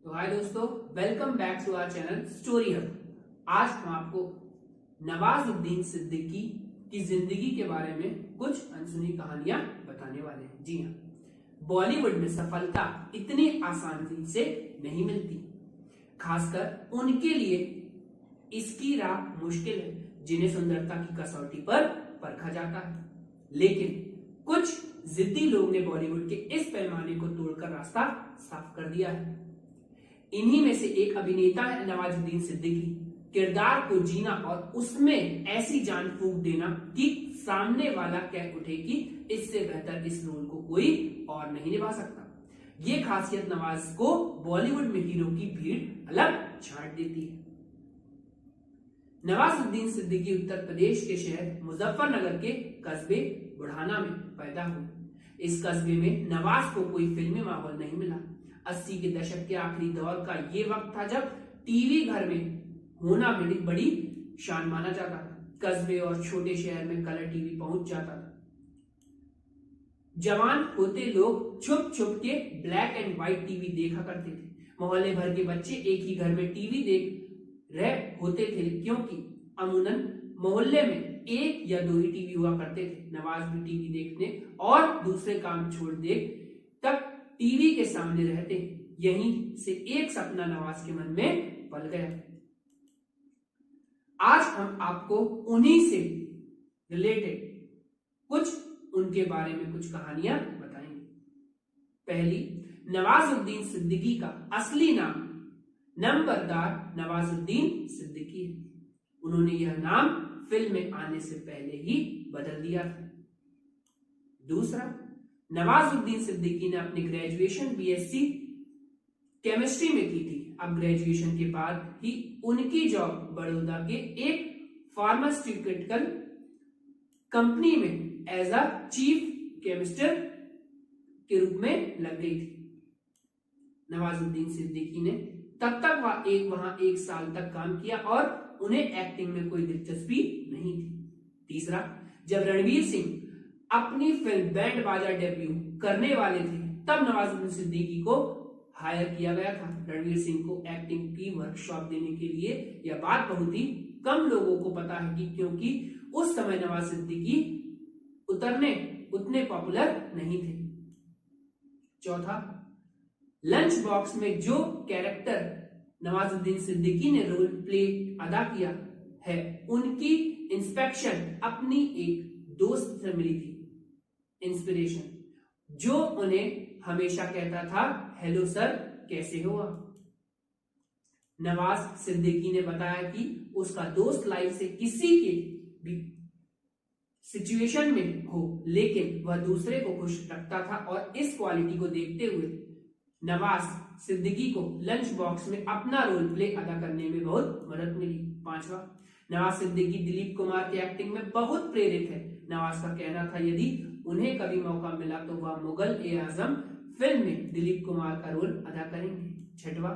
तो हाय दोस्तों, welcome back to our channel Story Hub. आज हम आपको नवाजुद्दीन सिद्दीकी की जिंदगी के बारे में कुछ अनसुनी कहानियां बताने वाले हैं। जी हाँ, बॉलीवुड में सफलता इतनी आसानी से नहीं मिलती, खासकर उनके लिए इसकी राह मुश्किल है जिन्हें सुंदरता की कसौटी पर परखा जाता है। लेकिन कुछ जिद्दी लोग ने बॉलीवुड के इस पैमाने को तोड़कर रास्ता साफ कर दिया है। इन्हीं में से एक अभिनेता है नवाजुद्दीन सिद्दीकी। किरदार को जीना और उसमें ऐसी जान फूंक देना कि सामने वाला कह उठे कि इससे बेहतर इस रोल को कोई और नहीं निभा सकता। ये खासियत नवाज को बॉलीवुड में हीरो की भीड़ अलग छांट देती है। नवाजुद्दीन सिद्दीकी उत्तर प्रदेश के शहर मुजफ्फरनगर के कस्बे बुढ़ाना में पैदा हुए। इस कस्बे में नवाज को कोई फिल्मी माहौल नहीं मिला। 80 के दशक के आखिरी दौर का ये वक्त था जब टीवी घर में होना बड़ी शान माना जाता था। कस्बे और छोटे शहर में कलर टीवी पहुंच जाता था। जवान होते लोग छुप छुप के ब्लैक एंड व्हाइट टीवी देखा करते थे। मोहल्ले भर के बच्चे एक ही घर में टीवी देख रहे होते थे, क्योंकि अमूमन मोहल्ले में एक या दो ही टीवी हुआ करते थे। नवाज भी टीवी देखने और दूसरे काम छोड़ दे तक टीवी के सामने रहते। यहीं से एक सपना नवाज के मन में पल गया। आज हम आपको उन्हीं से रिलेटेड कुछ उनके बारे में कुछ कहानियां बताएंगे। पहली, नवाजुद्दीन सिद्दीकी का असली नाम नंबरदार नवाजुद्दीन सिद्दीकी है। उन्होंने यह नाम फिल्म में आने से पहले ही बदल दिया था। दूसरा, नवाजुद्दीन सिद्दीकी ने अपनी ग्रेजुएशन बीएससी केमिस्ट्री में की थी। अब ग्रेजुएशन के बाद ही उनकी जॉब बड़ौदा के एक फार्मास्यूटिकल कंपनी में एज अ चीफ केमिस्ट के रूप में लग गई थी। नवाजुद्दीन सिद्दीकी ने तब तक वहां एक साल तक काम किया और उन्हें एक्टिंग में कोई दिलचस्पी नहीं थी। तीसरा, जब रणवीर सिंह अपनी फिल्म बैंड बाजा डेब्यू करने वाले थे, तब नवाजुद्दीन सिद्दीकी को हायर किया गया था। रणवीर सिंह को एक्टिंग की वर्कशॉप देने के लिए। यह बात बहुत ही कम लोगों को पता है कि क्योंकि उस समय नवाज सिद्दीकी उतने पॉपुलर नहीं थे। चौथा, लंच बॉक्स में जो कैरेक्टर नवाजुद्दीन सिद्दीकी ने रोल प्ले अदा किया है, उनकी इंस्पेक्शन अपनी एक दोस्त से मिली थी। इंस्पिरेशन, जो उन्हें हमेशा कहता था, हेलो सर, कैसे हो आप। नवाज सिद्दीकी ने बताया कि उसका दोस्त लाइफ से किसी के भी सिचुएशन में हो, लेकिन वह दूसरे को खुश रखता था और इस क्वालिटी को देखते हुए नवाज सिद्दीकी को लंच बॉक्स में अपना रोल प्ले अदा करने में बहुत मदद मिली। पांचवा, नवाज सिद्दीकी दिलीप कुमार की एक्टिंग में बहुत प्रेरित है। नवाज का कहना था, यदि उन्हें कभी मौका मिला तो वह मुगल ए आजम फिल्म में दिलीप कुमार का रोल अदा करेंगे। छठवा,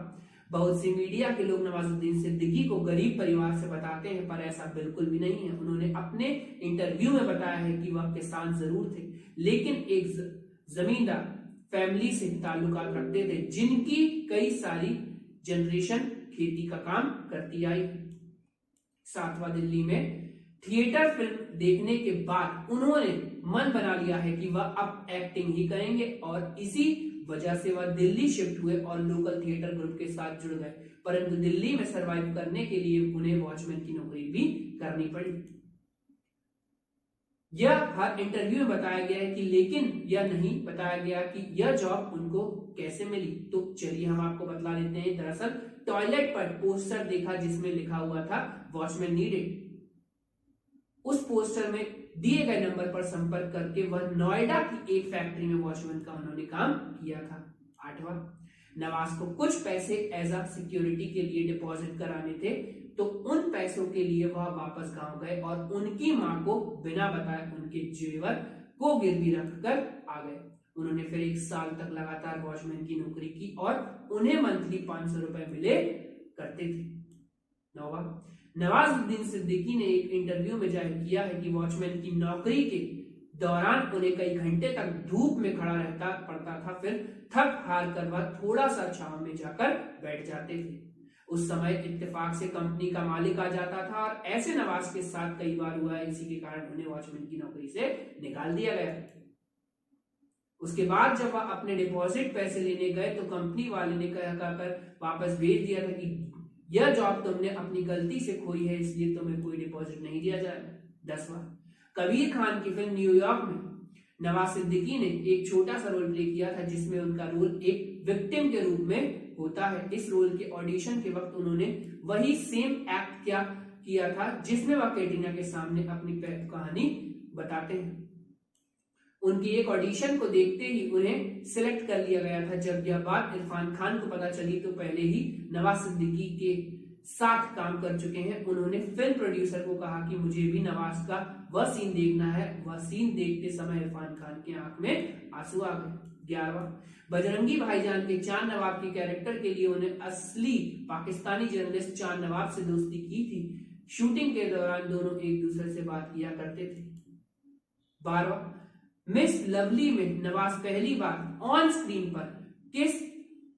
बहुत सी मीडिया के लोग नवाजुद्दीन सिद्दीकी को गरीब परिवार से बताते हैं, पर ऐसा बिल्कुल भी नहीं है। उन्होंने अपने इंटरव्यू में बताया है कि वह किसान जरूर थे, लेकिन एक जमींदार फैमिली से ताल्लुकात रखते थे, जिनकी कई सारी जनरेशन खेती का काम करती आई। सातवां, दिल्ली में थिएटर फिल्म देखने के बाद उन्होंने मन बना लिया है कि वह अब एक्टिंग ही करेंगे और इसी वजह से वह दिल्ली शिफ्ट हुए और लोकल थिएटर ग्रुप के साथ जुड़ गए। परंतु दिल्ली में सरवाइव करने के लिए उन्हें वॉचमैन की नौकरी भी करनी पड़ी। यह हर इंटरव्यू में बताया गया है कि लेकिन यह नहीं बताया गया कि यह जॉब उनको कैसे मिली। तो चलिए हम आपको बतला देते हैं। दरअसल टॉयलेट पर पोस्टर देखा जिसमें लिखा हुआ था वॉचमैन नीडेड। उस पोस्टर में दिए गए नंबर पर संपर्क करके वह नोएडा की एक फैक्ट्री में वॉचमैन का उन्होंने काम किया था। आठवां, नवाज को कुछ पैसे एज अ सिक्योरिटी के लिए डिपॉजिट कराने थे, तो उन पैसों के लिए वह वापस गांव गए और उनकी मां को बिना बताए उनके जेवर को गिरवी रखकर आ गए। उन्होंने फिर एक साल तक लगातार वॉचमैन की नौकरी की और उन्हें मंथली 500 रुपए मिले करते थे। नौवां, नवाजुद्दीन सिद्दीकी ने एक इंटरव्यू में जाहिर किया है कि वॉचमैन की नौकरी के दौरान उन्हें कई घंटे तक धूप में खड़ा रहता पड़ता था, फिर थक हार कर वह थोड़ा सा छांव में जाकर बैठ जाते थे। उस समय इत्तेफाक से कंपनी का मालिक आ जाता था और ऐसे नवाज के साथ कई बार हुआ है, इसी के कारण उन्हें वॉचमैन की नौकरी से निकाल दिया गया। उसके बाद जब वह अपने डिपॉजिट पैसे लेने गए तो कंपनी वाले ने कहकर वापस भेज दिया था कि यह जॉब तुमने अपनी गलती से खोई है, इसलिए तुम्हें कोई डिपॉजिट नहीं दिया जाएगा। 10वां, कबीर खान की फिल्म न्यूयॉर्क में नवाज सिद्दीकी ने एक छोटा सा रोल प्ले किया था, जिसमें उनका रोल एक विक्टिम के रूप में होता है। इस रोल के ऑडिशन के वक्त उन्होंने वही सेम एक्ट किया था जिसमें वह कैटरीना के सामने अपनी कहानी बताते हैं। उनकी एक ऑडिशन को देखते ही उन्हें सिलेक्ट कर लिया गया था। जब यह बात इरफान खान को पता चली तो पहले ही नवाज सिद्दीकी के साथ काम कर चुके हैं, उन्होंने फिल्म प्रोड्यूसर को कहा कि मुझे भी नवाज का वह सीन देखना है। वह सीन देखते समय इरफान खान की आंख में आंसू आ गए। 11वां, बजरंगी भाईजान के चांद नवाब के कैरेक्टर के लिए उन्हें असली पाकिस्तानी जर्नलिस्ट चांद नवाब से दोस्ती की थी। शूटिंग के दौरान दोनों एक दूसरे से बात किया करते थे। 12वां, मिस लवली में नवाज पहली बार ऑन स्क्रीन पर किस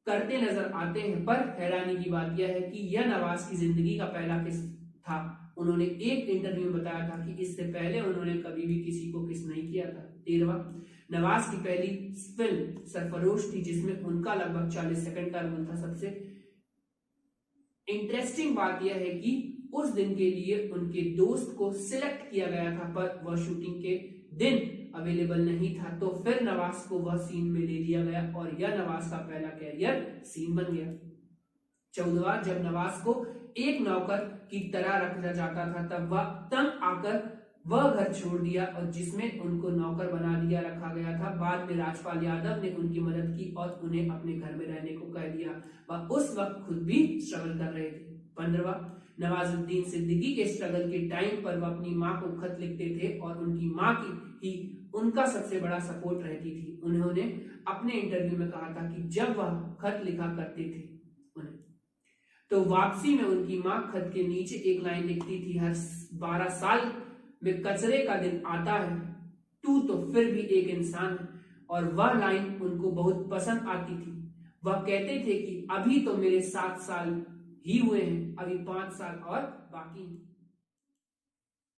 करते नजर आते हैं, पर हैरानी की बात यह है कि यह नवाज की जिंदगी का पहला किस था। उन्होंने एक इंटरव्यू में बताया था कि इससे पहले उन्होंने कभी भी किसी को किस नहीं किया था। 13वां, नवाज की पहली फिल्म सरफरोश थी, जिसमें उनका लगभग 40 सेकंड का रोल था। सबसे इंटरेस्टिंग बात यह है कि उस दिन के लिए उनके दोस्त को सिलेक्ट किया गया था, पर वह शूटिंग के दिन अवेलेबल नहीं था, तो फिर नवाज को वह सीन में ले लिया गया और यह नवाज का पहला कैरियर सीन बन गया। 14वां, जब नवाज को एक नौकर की तरह रखा जाता था, तब वह तंग आकर वह घर छोड़ दिया और जिसमें उनको नौकर बना दिया रखा गया था। बाद में राजपाल यादव ने उनकी मदद की और उन्हें अपने घर में रहने को कह दिया। वह उस वक्त खुद भी स्ट्रगल कर रहे थे। 15वां, नवाजुद्दीन सिद्दीकी के स्ट्रगल के टाइम पर वह अपनी माँ को खत लिखते थे और उनकी माँ की ही उनका सबसे बड़ा सपोर्ट रहती थी। उन्होंने अपने इंटरव्यू में कहा था कि जब वह खत लिखा करते थे उन्हें, तो वापसी में उनकी माँ खत के नीचे एक लाइन लिखती थी, हर 12 साल में कचरे का दिन आता है, तू तो फिर भी एक इंसान है। और वह लाइन उनको बहुत पसंद आती थी। वह कहते थे कि अभी तो मेरे 7 साल ही हुए हैं, अभी 5 साल और बाकी हैं।